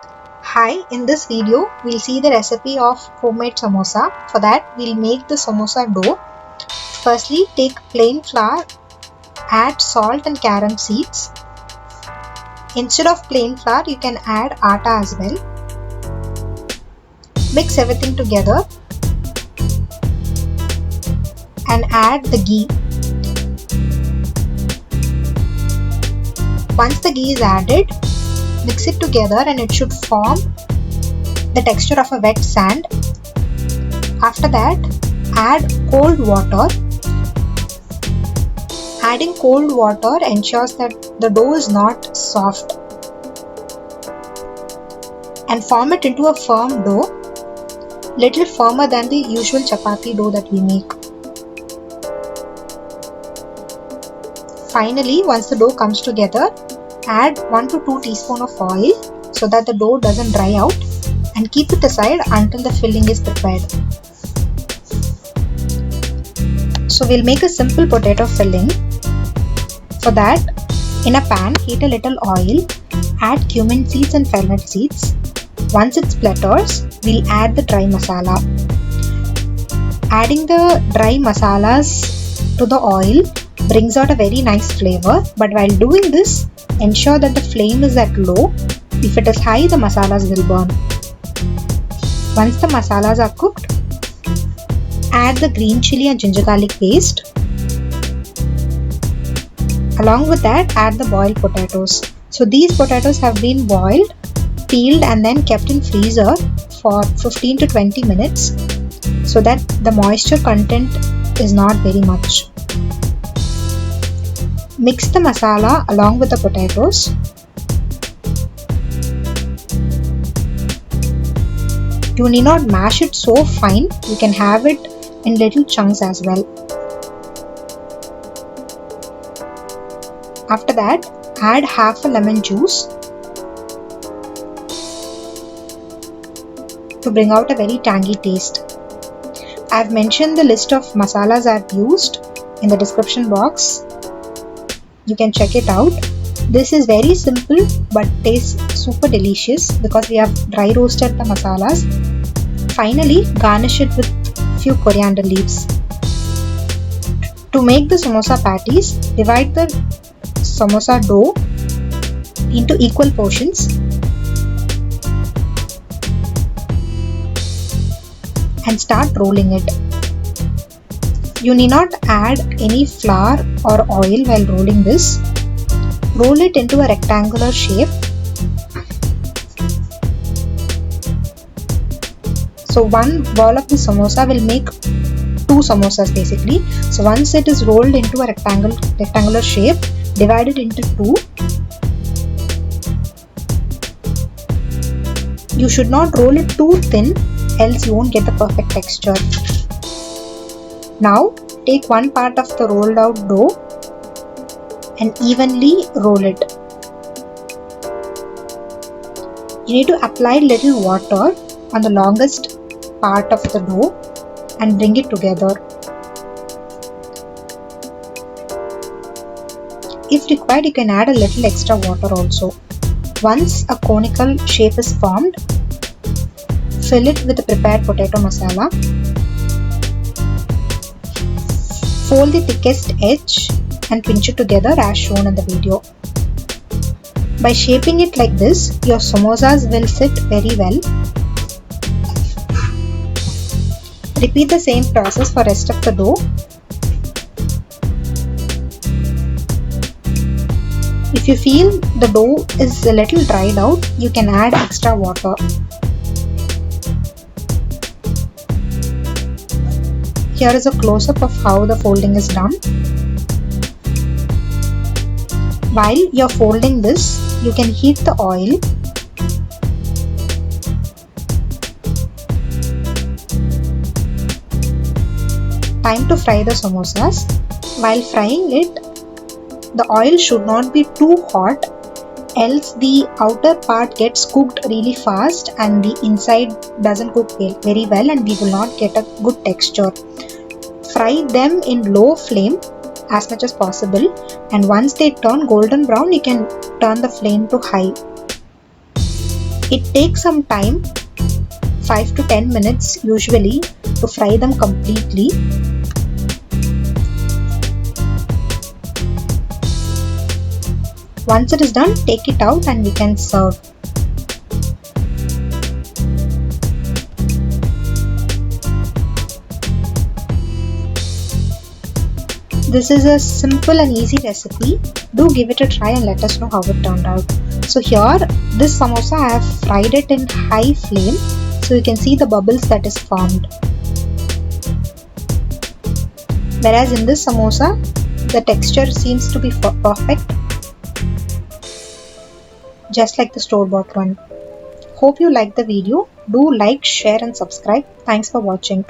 Hi, in this video we'll see the recipe of homemade samosa. For that we'll make the samosa dough. Firstly, take plain flour, add salt and carom seeds. Instead of plain flour you can add atta as well. Mix everything together and add the ghee. Once the ghee is added, mix it together and it should form the texture of a wet sand. After that, add cold water. Adding cold water ensures that the dough is not soft and form it into a firm dough, little firmer than the usual chapati dough that we make. Finally, once the dough comes together, add 1 to 2 teaspoons of oil so that the dough doesn't dry out, and keep it aside until the filling is prepared. So we'll make a simple potato filling. For that, in a pan, heat a little oil, add cumin seeds and fennel seeds. Once it splatters, we'll add the dry masala. Adding the dry masalas to the oil brings out a very nice flavor, but while doing this, ensure that the flame is at low. If it is high, the masalas will burn. Once the masalas are cooked, add the green chilli and ginger garlic paste. Along with that, add the boiled potatoes. So these potatoes have been boiled, peeled and then kept in freezer for 15 to 20 minutes so that the moisture content is not very much. Mix the masala along with the potatoes. You need not mash it so fine, you can have it in little chunks as well. After that, add half a lemon juice to bring out a very tangy taste. I have mentioned the list of masalas I have used in the description box. You can check it out. This is very simple but tastes super delicious because we have dry roasted the masalas. Finally, garnish it with few coriander leaves. To make the samosa patties, divide the samosa dough into equal portions and start rolling it. You need not add any flour or oil while rolling this. Roll it into a rectangular shape. So one ball of the samosa will make 2 samosas basically. So once it is rolled into a rectangular shape, divide it into 2. You should not roll it too thin, else you won't get the perfect texture. Now take one part of the rolled out dough and evenly roll it. You need to apply little water on the longest part of the dough and bring it together. If required, you can add a little extra water also. Once a conical shape is formed, fill it with the prepared potato masala. Fold the thickest edge and pinch it together as shown in the video. By shaping it like this, your samosas will sit very well. Repeat the same process for rest of the dough. If you feel the dough is a little dried out, you can add extra water. Here is a close-up of how the folding is done. While you are folding this, you can heat the oil. Time to fry the samosas. While frying it, the oil should not be too hot, else the outer part gets cooked really fast and the inside doesn't cook very well and we will not get a good texture. Fry them in low flame as much as possible, and once they turn golden brown, you can turn the flame to high. It takes some time, 5 to 10 minutes usually, to fry them completely. Once it is done, take it out and we can serve. This is a simple and easy recipe. Do give it a try and let us know how it turned out. So here, this samosa I have fried it in high flame, so you can see the bubbles that is formed. Whereas in this samosa, the texture seems to be perfect, just like the store-bought one. Hope you liked the video. Do like, share and subscribe. Thanks for watching.